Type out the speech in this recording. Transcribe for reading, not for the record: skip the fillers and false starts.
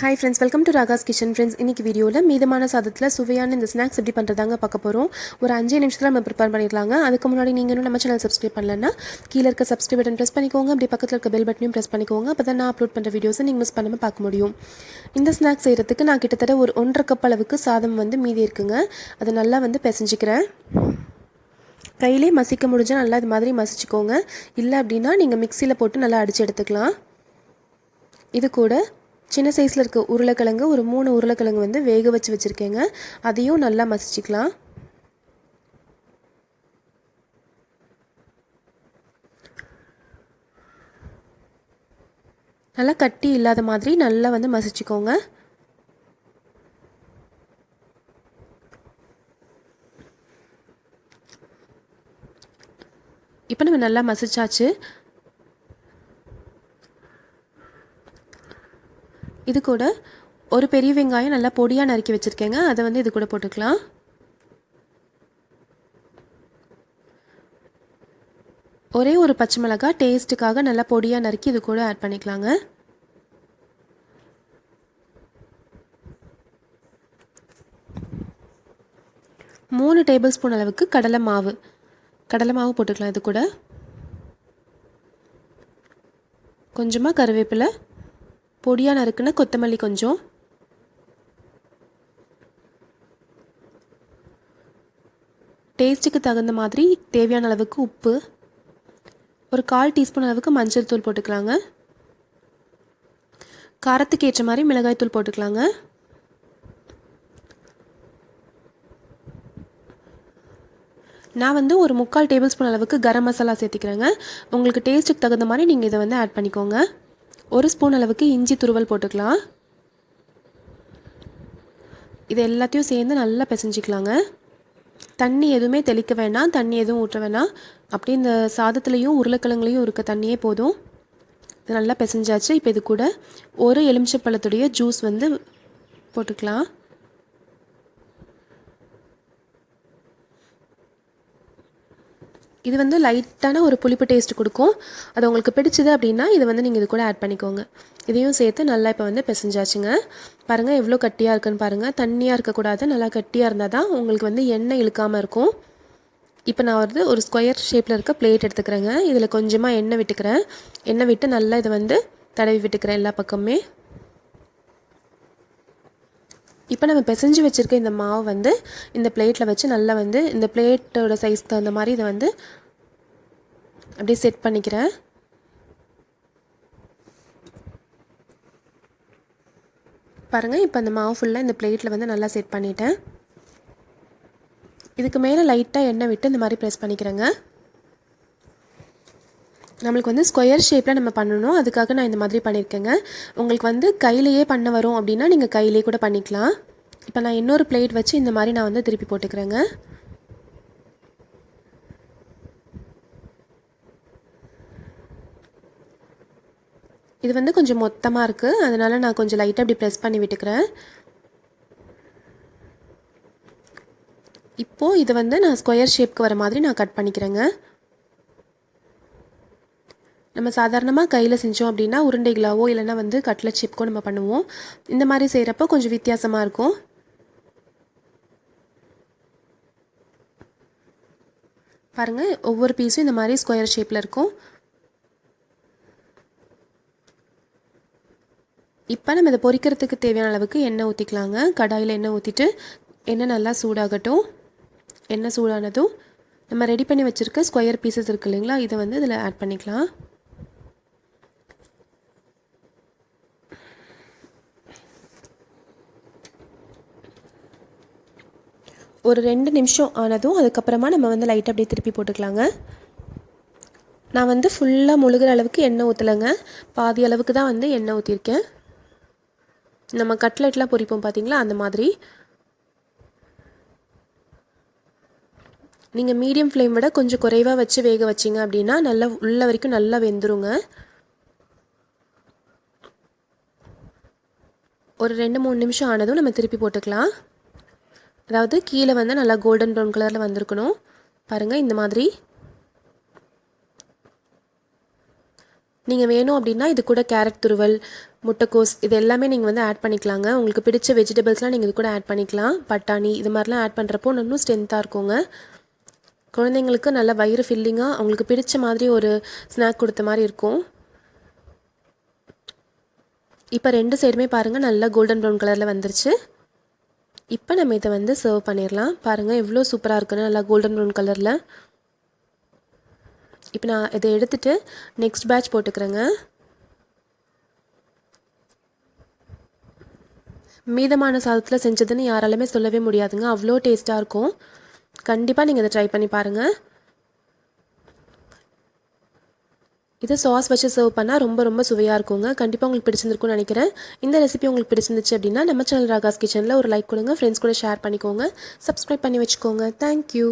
Hi friends, welcome to Ragas Kitchen friends. இன்னைக்கு வீடியோல மீதமான சாதத்துல சுவையான இந்த ஸ்நாக்ஸ் எப்படி பண்றதாங்க பார்க்க போறோம். ஒரு 5 நிமிஷத்துல நம்ம ப்ரிப்பேர் பண்ணிடலாங்க. அதுக்கு முன்னாடி நீங்க இன்னும் நம்ம சேனல் சப்ஸ்கிரைப் பண்ணலன்னா கீழ இருக்க சப்ஸ்கிரைப் பட்டன் பிரஸ் பண்ணிக்கோங்க. அப்படியே பக்கத்துல இருக்க பெல் பட்டனையும் பிரஸ் பண்ணிக்கோங்க. அப்பதான் நான் அப்லோட் பண்ற வீடியோஸை நீங்க மிஸ் பண்ணாம பார்க்க முடியும். இந்த ஸ்நாக்ஸ் செய்யறதுக்கு நான் கிட்டத்தட்ட ஒரு 1.5 கப் அளவுக்கு சாதம் மீதி இருக்குங்க. அதை நல்லா பிசைஞ்சிக்கிறேன். கையிலே மசிக்க முடிஞ்சா நல்லா இது மாதிரி மசிச்சுக்கோங்க. இல்லை அப்படின்னா நீங்கள் மிக்சியில் போட்டு நல்லா அடித்து எடுத்துக்கலாம். இது கூட சின்ன சைஸில் இருக்க உருளைக்கிழங்கு ஒரு 3 உருளைக்கிழங்கு வேக வச்சு வச்சுருக்கேங்க. அதையும் நல்லா மசிச்சுக்கலாம். நல்லா கட்டி இல்லாத மாதிரி நல்லா மசிச்சுக்கோங்க. இப்போ நம்ம நல்லா மசிச்சாச்சு. இது கூட ஒரு பெரிய வெங்காயம் நல்லா பொடியாக நறுக்கி வச்சுருக்கேங்க. அதை இது கூட போட்டுக்கலாம். ஒரே ஒரு பச்சை மிளகாய் டேஸ்ட்டுக்காக நல்லா பொடியாக நறுக்கி இது கூட ஆட் பண்ணிக்கலாங்க. மூணு டேபிள் ஸ்பூன் அளவுக்கு கடலை மாவு போட்டுக்கலாம். இது கூட கொஞ்சமாக கருவேப்பிலை, பொடியாக நறுக்குன கொத்தமல்லி கொஞ்சம், டேஸ்ட்டுக்கு தகுந்த மாதிரி தேவையான அளவுக்கு உப்பு, ஒரு 1/4 டீஸ்பூன் அளவுக்கு மஞ்சள் தூள் போட்டுக்கலாங்க. காரத்துக்கு ஏற்ற மாதிரி மிளகாய் தூள் போட்டுக்கலாங்க. நான் ஒரு 3/4 டேபிள் ஸ்பூன் அளவுக்கு கரம் மசாலா சேர்த்திக்கிறேங்க. உங்களுக்கு டேஸ்ட்டுக்கு தகுந்த மாதிரி நீங்கள் இதை ஆட் பண்ணிக்கோங்க. ஒரு ஸ்பூன் அளவுக்கு இஞ்சி துருவல் போட்டுக்கலாம். இது எல்லாத்தையும் சேர்ந்து நல்லா பிசைஞ்சிக்கலாங்க. தண்ணி எதுவுமே தெளிக்க வேணாம், தண்ணி எதுவும் ஊற்ற வேணாம். அப்படி இந்த சாதத்துலேயும் உருளைக்கிழங்குலையும் இருக்க தண்ணியே போதும். இது நல்லா பிசைஞ்சாச்சு. இப்போ இது கூட ஒரு எலுமிச்சைப்பழத்துடைய ஜூஸ் போட்டுக்கலாம். இது லைட்டான ஒரு புளிப்பு டேஸ்ட் கொடுக்கும். அது உங்களுக்கு பிடிச்சது அப்படின்னா இது நீங்கள் இது கூட ஆட் பண்ணிக்கோங்க. இதையும் சேர்த்து நல்லா இப்போ பிசைஞ்சாச்சுங்க. பாருங்கள் எவ்வளோ கட்டியாக இருக்குன்னு பாருங்கள். தண்ணியாக இருக்கக்கூடாது, நல்லா கட்டியாக இருந்தால் தான் உங்களுக்கு எண்ணெய் இழுக்காமல் இருக்கும். இப்போ நான் ஒரு ஸ்கொயர் ஷேப்பில் இருக்க பிளேட் எடுத்துக்கிறேங்க. இதில் கொஞ்சமாக எண்ணெய் விட்டுக்கிறேன். எண்ணெய் விட்டு நல்லா இதை தடவி விட்டுக்கிறேன் எல்லா பக்கமே. இப்போ நம்ம பிசைஞ்சு வச்சுருக்க இந்த மாவு இந்த பிளேட்டில் வச்சு நல்லா இந்த பிளேட்டோட சைஸ்க்கு தகுந்த மாதிரி இதை அப்படியே செட் பண்ணிக்கிறேன். பாருங்கள் இப்போ அந்த மாவு ஃபுல்லாக இந்த பிளேட்டில் நல்லா செட் பண்ணிட்டேன். இதுக்கு மேலே லைட்டாக எண்ணெய் விட்டு இந்த மாதிரி ப்ரெஸ் பண்ணிக்கிறேங்க. நம்மளுக்கு ஸ்கொயர் ஷேப்பில் நம்ம பண்ணணும், அதுக்காக நான் இந்த மாதிரி பண்ணியிருக்கேங்க. உங்களுக்கு கையிலையே பண்ண வரும் அப்படின்னா நீங்கள் கையிலே கூட பண்ணிக்கலாம். இப்போ நான் இன்னொரு பிளேட் வச்சு இந்த மாதிரி நான் திருப்பி போட்டுக்கிறேங்க. இது கொஞ்சம் மொத்தமாக இருக்குது, அதனால் நான் கொஞ்சம் லைட்டாக அப்படி ப்ரெஸ் பண்ணி விட்டுக்கிறேன். இப்போது இதை நான் ஸ்கொயர் ஷேப்க்கு வர மாதிரி நான் கட் பண்ணிக்கிறேங்க. நம்ம சாதாரணமாக கையில் செஞ்சோம் அப்படின்னா உருண்டைகளாவோ இல்லைன்னா கட்லட் ஷேப்க்கோ நம்ம பண்ணுவோம். இந்த மாதிரி செய்கிறப்போ கொஞ்சம் வித்தியாசமாக இருக்கும். பாருங்கள் ஒவ்வொரு பீஸும் இந்த மாதிரி ஸ்கொயர் ஷேப்பில் இருக்கும். இப்போ நம்ம இதை பொரிக்கிறதுக்கு தேவையான அளவுக்கு எண்ணெய் ஊற்றிக்கலாங்க. கடாயில் எண்ணெய் ஊற்றிட்டு எண்ணெய் நல்லா சூடாகட்டும். எண்ணெய் சூடானதும் நம்ம ரெடி பண்ணி வச்சுருக்க ஸ்கொயர் பீசஸ் இருக்குது இல்லைங்களா, இதை இதில் ஆட் பண்ணிக்கலாம். ஒரு 2 நிமிஷம் ஆனதும் அதுக்கப்புறமா நம்ம லைட்டாக அப்படியே திருப்பி போட்டுக்கலாங்க. நான் ஃபுல்லாக முழுகிற அளவுக்கு எண்ணெய் ஊற்றலைங்க, பாதி அளவுக்கு தான் எண்ணெய் ஊற்றிருக்கேன். நம்ம கட்லெட்லாம் பொரிப்போம் பார்த்தீங்களா, அந்த மாதிரி. நீங்கள் மீடியம் ஃப்ளேம் விட கொஞ்சம் குறைவாக வச்சு வேக வச்சிங்க அப்படின்னா நல்லா உள்ள வரைக்கும் நல்லா வெந்துருங்க. ஒரு 2-3 நிமிஷம் ஆனதும் நம்ம திருப்பி போட்டுக்கலாம். அதாவது கீழே நல்லா கோல்டன் ப்ரௌன் கலரில் வந்திருக்கணும். பாருங்கள் இந்த மாதிரி நீங்கள் வேணும் அப்படின்னா இது கூட கேரட் துருவல், முட்டைக்கோஸ் இது எல்லாமே நீங்கள் வந்து ஆட் பண்ணிக்கலாங்க. உங்களுக்கு பிடிச்ச வெஜிடபிள்ஸ்லாம் நீங்கள் இது கூட ஆட் பண்ணிக்கலாம். பட்டாணி இது மாதிரிலாம் ஆட் பண்ணுறப்போ இன்னும் ஸ்ட்ரென்த்தாக இருக்குங்க. குழந்தைங்களுக்கு நல்ல வயிறு ஃபில்லிங்காக அவங்களுக்கு பிடிச்ச மாதிரி ஒரு ஸ்நாக் கொடுத்த மாதிரி இருக்கும். இப்போ 2 சைடுமே பாருங்கள் நல்லா கோல்டன் ப்ரௌன் கலரில் வந்துருச்சு. இப்போ நம்ம இதை வந்து சர்வ் பண்ணிடலாம். பாருங்கள் எவ்வளோ சூப்பராக இருக்குன்னு நல்லா கோல்டன் ப்ரௌன் கலரில். இப்போ நான் இதை எடுத்துகிட்டு நெக்ஸ்ட் பேட்ச் போட்டுக்கிறேங்க. மீதமான சாதத்தில் செஞ்சதுன்னு யாராலுமே சொல்லவே முடியாதுங்க. அவ்வளோ டேஸ்ட்டாக இருக்கும். கண்டிப்பாக நீங்கள் இதை ட்ரை பண்ணி பாருங்கள். இதை சாஸ் வச்சு சர்வ் பண்ணால் ரொம்ப சுவையாக இருக்குங்க. கண்டிப்பாக உங்களுக்கு பிடிச்சிருந்துருக்கும்னு நினைக்கிறேன். இந்த ரெசிபி உங்களுக்கு பிடிச்சிருந்துச்சு அப்படின்னா நம்ம சேனல் ராகாஸ் கிச்சனில் ஒரு லைக் கொடுங்க. ஃப்ரெண்ட்ஸ் கூட ஷேர் பண்ணிக்கோங்க. சப்ஸ்கிரைப் பண்ணி வச்சுக்கோங்க. தேங்க்யூ.